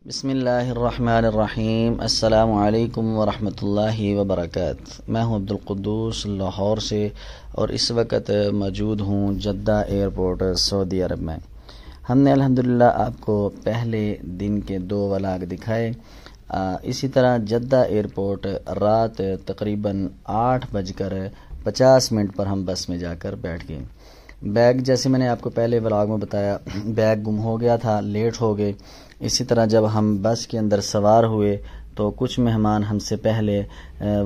بسم اللہ الرحمن الرحیم۔ السلام علیکم ورحمۃ اللہ وبرکاتہ۔ میں ہوں عبدالقدوس لاہور سے اور اس وقت موجود ہوں جدہ ایئرپورٹ سعودی عرب میں۔ ہم نے الحمدللہ آپ کو پہلے دن کے 2 ولاگ دکھائے۔ اسی طرح جدہ ایئرپورٹ رات تقریباً 8:50 پر ہم بس میں جا کر بیٹھ گئے۔ بیگ جیسے میں نے آپ کو پہلے ولاگ میں بتایا، بیگ گم ہو گیا تھا، لیٹ ہو گئے۔ اسی طرح جب ہم بس کے اندر سوار ہوئے تو کچھ مہمان ہم سے پہلے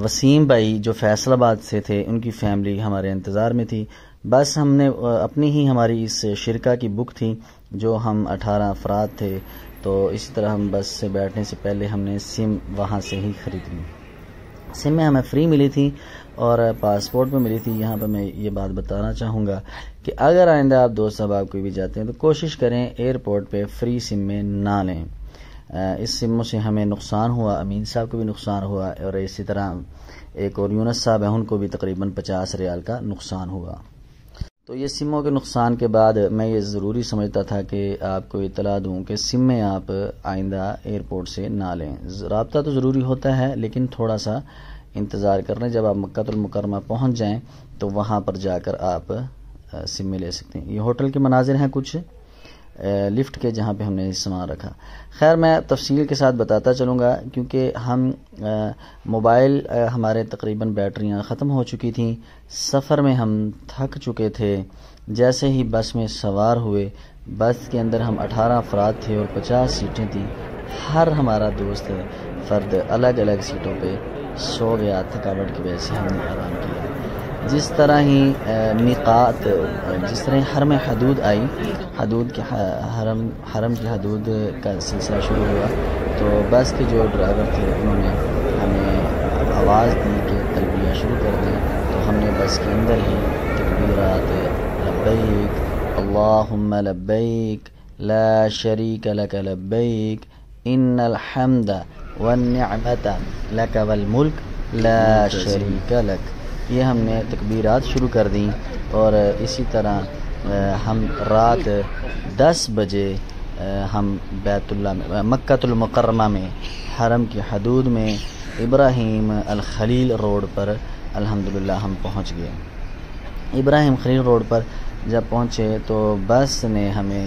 وسیم بھائی جو فیصل آباد سے تھے، ان کی فیملی ہمارے انتظار میں تھی۔ بس ہم نے اپنی ہی ہماری اس شرکہ کی بک تھی جو ہم 18 افراد تھے، تو اسی طرح ہم بس سے بیٹھنے سے پہلے ہم نے سم وہاں سے ہی خرید لی۔ سم میں ہمیں فری ملی تھی اور پاسپورٹ میں ملی تھی۔ یہاں پہ میں یہ بات بتانا چاہوں گا کہ اگر آئندہ آپ دوست احباب کوئی بھی جاتے ہیں تو کوشش کریں ایئرپورٹ پہ فری سم میں نہ لیں۔ اس سموں سے ہمیں نقصان ہوا، امین صاحب کو بھی نقصان ہوا، اور اسی طرح ایک اور یونس صاحب ہیں، ان کو بھی تقریباً 50 ریال کا نقصان ہوا۔ تو یہ سموں کے نقصان کے بعد میں یہ ضروری سمجھتا تھا کہ آپ کو اطلاع دوں کہ سم میں آپ آئندہ ایئرپورٹ سے نہ لیں۔ رابطہ تو ضروری ہوتا ہے لیکن تھوڑا سا انتظار کر لیں، جب آپ مکہ المکرمہ پہنچ جائیں تو وہاں پر جا کر آپ سم میں لے سکتے ہیں۔ یہ ہوٹل کے مناظر ہیں کچھ لفٹ کے جہاں پہ ہم نے سامان رکھا۔ خیر میں تفصیل کے ساتھ بتاتا چلوں گا کیونکہ ہم موبائل ہمارے تقریباً بیٹریاں ختم ہو چکی تھیں، سفر میں ہم تھک چکے تھے۔ جیسے ہی بس میں سوار ہوئے، بس کے اندر ہم 18 افراد تھے اور 50 سیٹیں تھیں۔ ہر ہمارا دوست فرد الگ الگ سیٹوں پہ سو گیا، تھکاوٹ کی وجہ سے ہم نے آرام کیا۔ جس طرح ہی میقات، جس طرح حرم حدود آئی، حدود کے حرم کی حدود کا سلسلہ شروع ہوا تو بس کے جو ڈرائیور تھے انہوں نے ہمیں آواز دی کہ تلبیہ شروع کر دیں، تو ہم نے بس کے اندر ہی تکبیرات لبیک اللہم لبیک لا شریک لک لبیک ان الحمد والنعمت لک والملک لا شریک لک، یہ ہم نے تکبیرات شروع کر دیں۔ اور اسی طرح ہم رات 10 بجے ہم بیت اللہ میں، مکہ المکرمہ میں، حرم کی حدود میں ابراہیم الخلیل روڈ پر الحمدللہ ہم پہنچ گئے۔ ابراہیم خلیل روڈ پر جب پہنچے تو بس نے ہمیں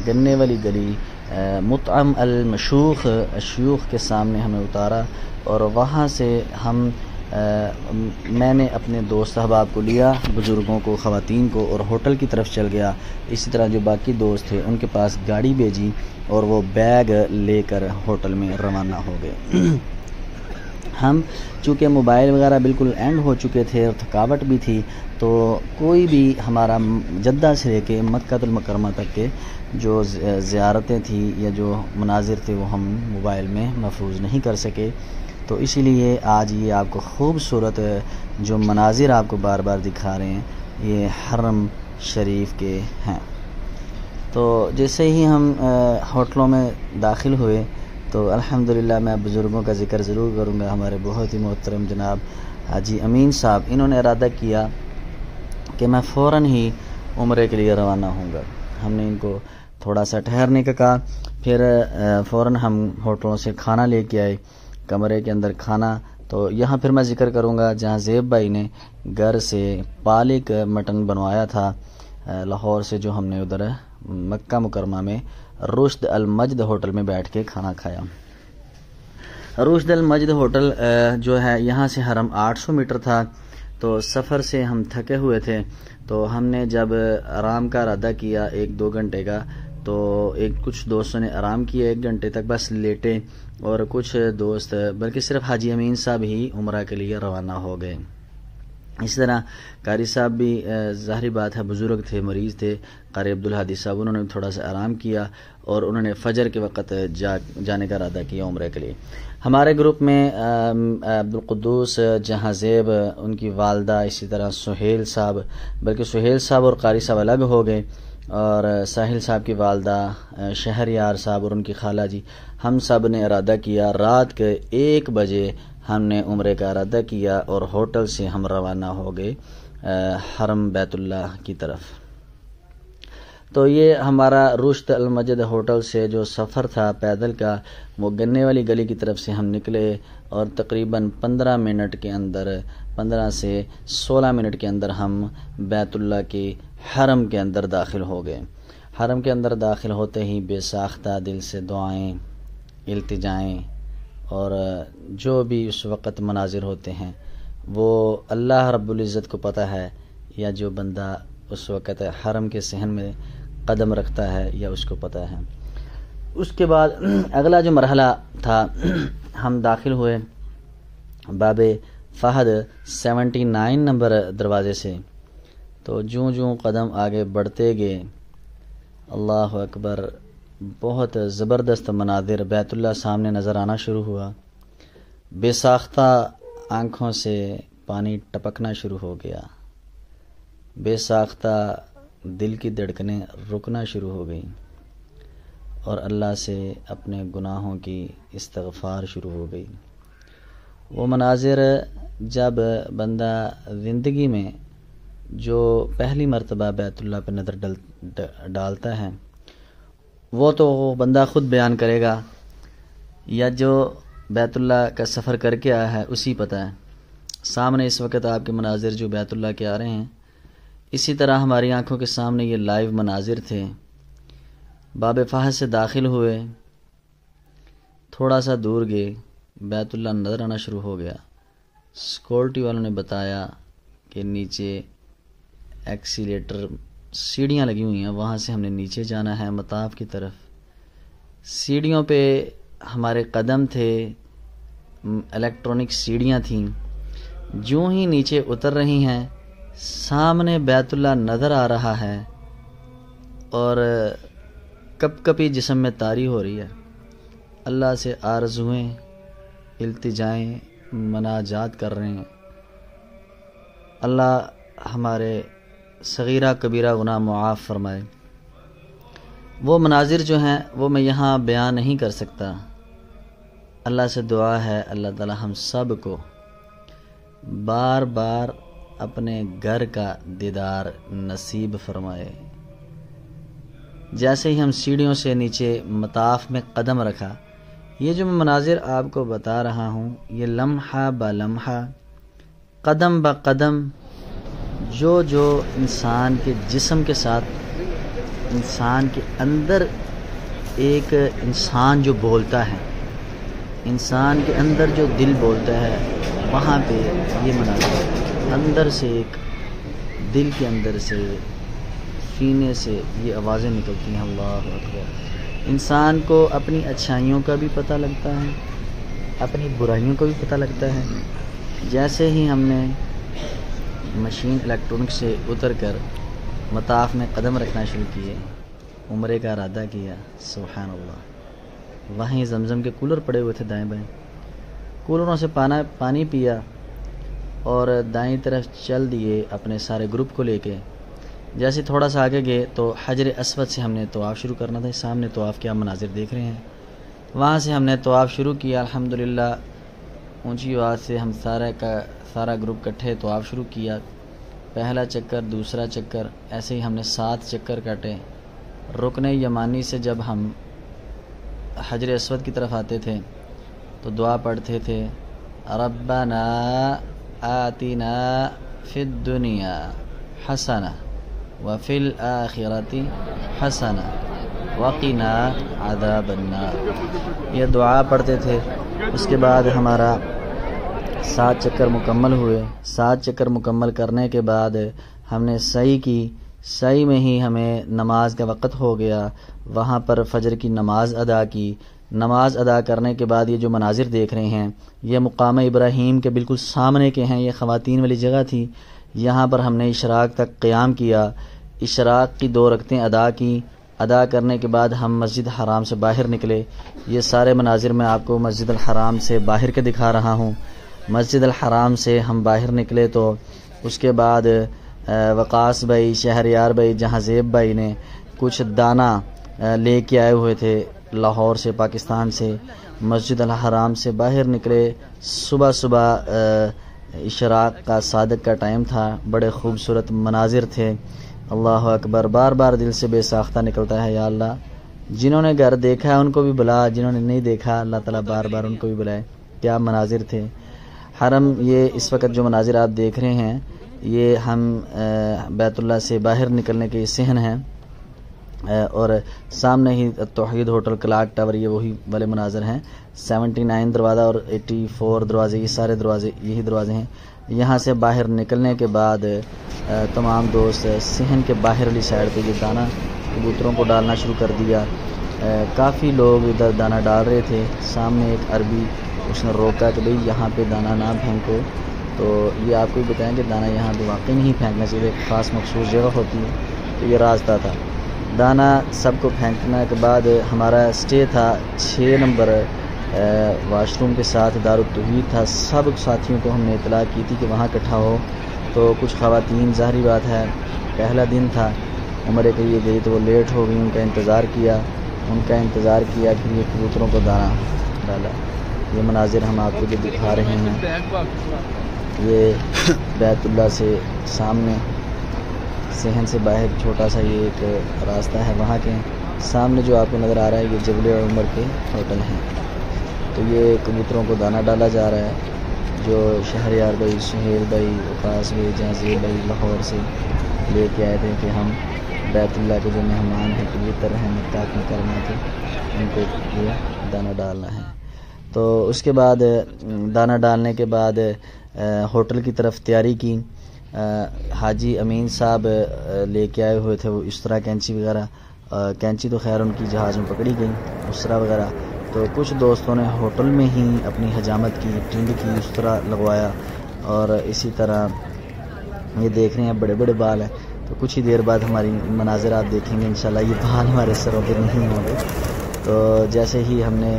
گنے والی گلی مطعم المشوخ الشیوخ کے سامنے ہمیں اتارا، اور وہاں سے ہم میں نے اپنے دوست احباب کو لیا، بزرگوں کو، خواتین کو، اور ہوٹل کی طرف چل گیا۔ اسی طرح جو باقی دوست تھے ان کے پاس گاڑی بھیجی اور وہ بیگ لے کر ہوٹل میں روانہ ہو گئے۔ ہم چونکہ موبائل وغیرہ بالکل اینڈ ہو چکے تھے اور تھکاوٹ بھی تھی، تو کوئی بھی ہمارا جدہ سے لے کے مکہ المکرمہ تک کے جو زیارتیں تھیں یا جو مناظر تھے وہ ہم موبائل میں محفوظ نہیں کر سکے۔ تو اسی لیے آج یہ آپ کو خوبصورت جو مناظر آپ کو بار بار دکھا رہے ہیں یہ حرم شریف کے ہیں۔ تو جیسے ہی ہم ہوٹلوں میں داخل ہوئے تو الحمدللہ میں بزرگوں کا ذکر ضرور کروں گا۔ ہمارے بہت ہی محترم جناب حاجی امین صاحب، انہوں نے ارادہ کیا کہ میں فوراً ہی عمرے کے لیے روانہ ہوں گا۔ ہم نے ان کو تھوڑا سا ٹھہرنے کا کہا، پھر فوراً ہم ہوٹلوں سے کھانا لے کے آئے، کمرے کے اندر کھانا۔ تو یہاں پھر میں ذکر کروں گا جہاں زیب بھائی نے گھر سے پالک مٹن بنوایا تھا لاہور سے، جو ہم نے ادھر مکہ مکرمہ میں رشد المجد ہوٹل میں بیٹھ کے کھانا کھایا۔ رشد المجد ہوٹل جو ہے یہاں سے حرم 800 میٹر تھا، تو سفر سے ہم تھکے ہوئے تھے، تو ہم نے جب آرام کا ارادہ کیا 1-2 گھنٹے کا، تو کچھ دوستوں نے آرام کیا 1 گھنٹے تک، بس لیٹے، اور کچھ دوست بلکہ صرف حاجی امین صاحب ہی عمرہ کے لیے روانہ ہو گئے۔ اسی طرح قاری صاحب بھی ظاہری بات ہے بزرگ تھے، مریض تھے، قاری عبدالحادی صاحب، انہوں نے تھوڑا سا آرام کیا اور انہوں نے فجر کے وقت جانے کا ارادہ کیا عمرے کے لیے۔ ہمارے گروپ میں عبدالقدوس، جہاں زیب، ان کی والدہ، اسی طرح سہیل صاحب، بلکہ سہیل صاحب اور قاری صاحب الگ ہو گئے، اور ساحل صاحب کی والدہ، شہریار صاحب اور ان کی خالہ جی، ہم سب نے ارادہ کیا رات کے 1 بجے ہم نے عمرے کا ارادہ کیا اور ہوٹل سے ہم روانہ ہو گئے حرم بیت اللہ کی طرف۔ تو یہ ہمارا رشد المجد ہوٹل سے جو سفر تھا پیدل کا، وہ گنے والی گلی کی طرف سے ہم نکلے اور تقریباً 15 منٹ کے اندر 15 سے 16 منٹ کے اندر ہم بیت اللہ کی حرم کے اندر داخل ہو گئے۔ حرم کے اندر داخل ہوتے ہی بے ساختہ دل سے دعائیں، التجائیں اور جو بھی اس وقت مناظر ہوتے ہیں وہ اللہ رب العزت کو پتہ ہے، یا جو بندہ اس وقت حرم کے صحن میں قدم رکھتا ہے یا اس کو پتہ ہے۔ اس کے بعد اگلا جو مرحلہ تھا، ہم داخل ہوئے باب فہد 79 نمبر دروازے سے۔ تو جوں جوں قدم آگے بڑھتے گئے، اللہ اکبر، بہت زبردست مناظر بیت اللہ سامنے نظر آنا شروع ہوا۔ بے ساختہ آنکھوں سے پانی ٹپکنا شروع ہو گیا، بے ساختہ دل کی دھڑکنیں رکنا شروع ہو گئیں اور اللہ سے اپنے گناہوں کی استغفار شروع ہو گئی۔ وہ مناظر جب بندہ زندگی میں جو پہلی مرتبہ بیت اللہ پہ نظر ڈالتا ہے وہ تو بندہ خود بیان کرے گا، یا جو بیت اللہ کا سفر کر کے آیا ہے اسی پتہ ہے۔ سامنے اس وقت آپ کے مناظر جو بیت اللہ کے آ رہے ہیں، اسی طرح ہماری آنکھوں کے سامنے یہ لائیو مناظر تھے۔ باب فہد سے داخل ہوئے، تھوڑا سا دور گئے، بیت اللہ نظر آنا شروع ہو گیا۔ سیکورٹی والوں نے بتایا کہ نیچے ایکسیلیٹر سیڑھیاں لگی ہوئی ہیں، وہاں سے ہم نے نیچے جانا ہے مطاف کی طرف۔ سیڑھیوں پہ ہمارے قدم تھے، الیکٹرانک سیڑھیاں تھیں۔ جو ہی نیچے اتر رہی ہیں، سامنے بیت اللہ نظر آ رہا ہے اور کپ کپی جسم میں طاری ہو رہی ہے۔ اللہ سے آرزویں، التجائیں، مناجات کر رہے ہیں۔ اللہ ہمارے صغیرہ کبیرہ گناہ معاف فرمائے۔ وہ مناظر جو ہیں وہ میں یہاں بیان نہیں کر سکتا۔ اللہ سے دعا ہے اللہ تعالی ہم سب کو بار بار اپنے گھر کا دیدار نصیب فرمائے۔ جیسے ہی ہم سیڑھیوں سے نیچے مطاف میں قدم رکھا، یہ جو میں مناظر آپ کو بتا رہا ہوں، یہ لمحہ با لمحہ، قدم با قدم، جو انسان کے جسم کے ساتھ، انسان کے اندر ایک انسان جو بولتا ہے، انسان کے اندر جو دل بولتا ہے، وہاں پہ یہ مناظر اندر سے، ایک دل کے اندر سے، سینے سے یہ آوازیں نکلتی ہیں، اللہ اکبر۔ انسان کو اپنی اچھائیوں کا بھی پتہ لگتا ہے، اپنی برائیوں کا بھی پتہ لگتا ہے۔ جیسے ہی ہم نے مشین الیکٹرانک سے اتر کر مطاف میں قدم رکھنا شروع کیے، عمرے کا ارادہ کیا، سبحان اللہ، وہیں زمزم کے کولر پڑے ہوئے تھے دائیں بائیں، کولروں سے پانی پیا اور دائیں طرف چل دیے اپنے سارے گروپ کو لے کے۔ جیسے تھوڑا سا آگے گئے تو حجر اسود سے ہم نے طواف شروع کرنا تھا۔ سامنے طواف کے آپ مناظر دیکھ رہے ہیں، وہاں سے ہم نے طواف شروع کیا۔ الحمدللہ اونچی آواز سے ہم سارا گروپ کٹھے طواف شروع کیا۔ پہلا چکر، دوسرا چکر، ایسے ہی ہم نے 7 چکر کاٹے۔ رکن یمانی سے جب ہم حجر اسود کی طرف آتے تھے تو دعا پڑھتے تھے، ربنا آتنا فی الدنیا حسنہ وفی الآخرۃ حسنہ وقنا عذاب النار، یہ دعا پڑھتے تھے۔ اس کے بعد ہمارا 7 چکر مکمل ہوئے۔ 7 چکر مکمل کرنے کے بعد ہم نے سعی کی، سعی میں ہی ہمیں نماز کا وقت ہو گیا، وہاں پر فجر کی نماز ادا کی۔ نماز ادا کرنے کے بعد یہ جو مناظر دیکھ رہے ہیں یہ مقام ابراہیم کے بالکل سامنے کے ہیں، یہ خواتین والی جگہ تھی، یہاں پر ہم نے اشراق تک قیام کیا۔ اشراق کی 2 رکعتیں ادا کی، ادا کرنے کے بعد ہم مسجد حرام سے باہر نکلے۔ یہ سارے مناظر میں آپ کو مسجد الحرام سے باہر کے دکھا رہا ہوں۔ مسجد الحرام سے ہم باہر نکلے تو اس کے بعد وقاص بھائی، شہریار بھائی، جہاں زیب بھائی نے کچھ دانہ لے کے آئے ہوئے تھے لاہور سے، پاکستان سے۔ مسجد الحرام سے باہر نکلے، صبح اشراق کا صادق کا ٹائم تھا، بڑے خوبصورت مناظر تھے۔ اللہ اکبر، بار بار دل سے بے ساختہ نکلتا ہے یا اللہ جنہوں نے گھر دیکھا ہے ان کو بھی بلا، جنہوں نے نہیں دیکھا اللہ تعالیٰ بار بار ان کو بھی بلائے۔ کیا مناظر تھے حرم۔ یہ اس وقت جو مناظر آپ دیکھ رہے ہیں یہ ہم بیت اللہ سے باہر نکلنے کے صحن ہیں، اور سامنے ہی توحید ہوٹل کلاک ٹاور، یہ وہی والے مناظر ہیں۔ 79 دروازہ اور 84 دروازے، یہ سارے دروازے یہی دروازے ہیں۔ یہاں سے باہر نکلنے کے بعد تمام دوست صحن کے باہر والی سائڈ پہ یہ دانہ کبوتروں کو ڈالنا شروع کر دیا۔ کافی لوگ ادھر دانہ ڈال رہے تھے۔ سامنے ایک عربی اس نے روکا کہ بھئی یہاں پہ دانہ نہ پھینکو، تو یہ آپ کو بھی بتائیں کہ دانہ یہاں پہ واقعی نہیں پھینکنا چاہیے، ایک خاص مخصوص جگہ ہوتی ہے، تو یہ راستہ تھا۔ دانہ سب کو پھینکنے کے بعد ہمارا اسٹے تھا 6 نمبر واش روم کے ساتھ، دارالتوحید تھا۔ سب ساتھیوں کو ہم نے اطلاع کی تھی کہ وہاں اکٹھا ہو، تو کچھ خواتین ظاہری بات ہے پہلا دن تھا عمرے کے لیے گئی تو وہ لیٹ ہو گئی، ان کا انتظار کیا پھر یہ کبوتروں کو دانہ ڈالا۔ یہ مناظر ہم آپ کو جو دکھا رہے ہیں یہ بیت اللہ سے سامنے صحن سے باہر چھوٹا سا یہ ایک راستہ ہے، وہاں کے سامنے جو آپ کو نظر آ رہا ہے یہ جبل عمر کے ہوٹل ہیں۔ تو یہ کبوتروں کو دانہ ڈالا جا رہا ہے جو شہریار بھائی، سہیل بھائی، وقاص بھائی، جہازیب بھائی لاہور سے لے کے آئے تھے کہ ہم بیت اللہ کے جو مہمان ہیں کبوتر ہیں متاق کرنا تھے ان کو یہ دانہ ڈالنا ہے۔ تو اس کے بعد دانہ ڈالنے کے بعد ہوٹل کی طرف تیاری کی۔ حاجی امین صاحب لے کے آئے ہوئے تھے وہ اس طرح کینچی وغیرہ، کینچی تو خیر ان کی جہاز میں پکڑی گئی، اس طرح وغیرہ۔ تو کچھ دوستوں نے ہوٹل میں ہی اپنی حجامت کی، ٹنڈ کی، اس طرح لگوایا، اور اسی طرح یہ دیکھ رہے ہیں بڑے بڑے بال ہیں، تو کچھ ہی دیر بعد ہماری مناظر آپ دیکھیں گے انشاءاللہ یہ بال ہمارے سروں پہ نہیں ہوں گے۔ تو جیسے ہی ہم نے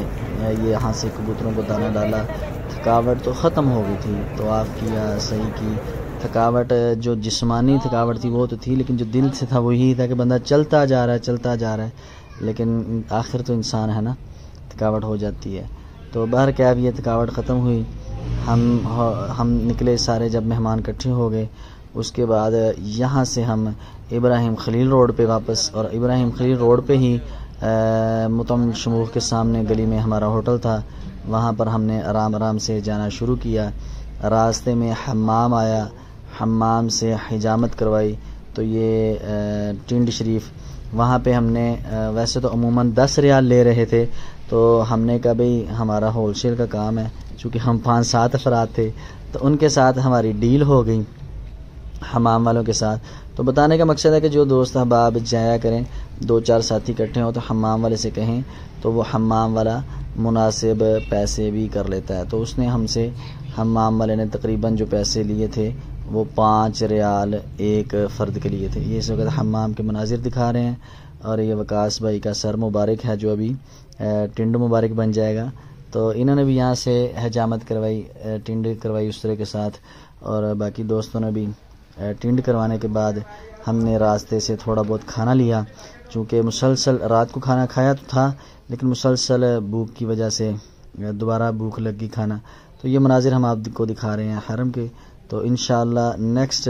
یہ یہاں سے کبوتروں کو دانہ ڈالا تھکاوٹ تو ختم ہو گئی تھی، تو آپ کیا صحیح کی تھکاوٹ، جو جسمانی تھکاوٹ تھی وہ تو تھی، لیکن جو دل سے تھا وہ یہی تھا کہ بندہ چلتا جا رہا ہے، لیکن آخر تو انسان ہے نا، تھکاوٹ ہو جاتی ہے۔ تو بہرکیف یہ تھکاوٹ ختم ہوئی، ہم نکلے سارے، جب مہمان اکٹھے ہو گئے اس کے بعد یہاں سے ہم ابراہیم خلیل روڈ پہ واپس، اور ابراہیم خلیل روڈ پہ ہی متم شموخ کے سامنے گلی میں ہمارا ہوٹل تھا، وہاں پر ہم نے آرام سے جانا شروع کیا۔ راستے میں حمام آیا، حمام سے حجامت کروائی، تو یہ ٹنڈ شریف وہاں پہ ہم نے ویسے تو عموماً 10 ریال لے رہے تھے، تو ہم نے کہا بھئی ہمارا ہول سیل کا کام ہے، چونکہ ہم 5-7 افراد تھے تو ان کے ساتھ ہماری ڈیل ہو گئی حمام والوں کے ساتھ۔ تو بتانے کا مقصد ہے کہ جو دوست احباب جایا کریں، 2-4 ساتھی اکٹھے ہوں تو حمام والے سے کہیں تو وہ حمام والا مناسب پیسے بھی کر لیتا ہے۔ تو اس نے ہم سے، حمام والے نے تقریباً جو پیسے لیے تھے وہ 5 ریال ایک فرد کے لیے تھے۔ یہ اس وقت حمام کے مناظر دکھا رہے ہیں، اور یہ وقاص بھائی کا سر مبارک ہے جو ابھی ٹنڈ مبارک بن جائے گا، تو انہوں نے بھی یہاں سے حجامت کروائی، ٹنڈ کروائی اس طرح کے ساتھ، اور باقی دوستوں نے بھی ٹنڈ کروانے کے بعد ہم نے راستے سے تھوڑا بہت کھانا لیا، چونکہ مسلسل رات کو کھانا کھایا تو تھا لیکن مسلسل بھوک کی وجہ سے دوبارہ بھوک لگ گئی کھانا۔ تو یہ مناظر ہم آپ کو دکھا رہے ہیں حرم کے۔ تو انشاءاللہ نیکسٹ،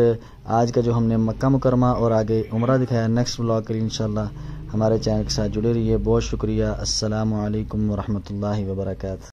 آج کا جو ہم نے مکہ مکرمہ اور آگے عمرہ دکھایا، نیکسٹ ولاگ کے لیے انشاءاللہ ہمارے چینل کے ساتھ جڑے رہیے۔ بہت شکریہ، السلام علیکم ورحمۃ اللہ وبرکاتہ۔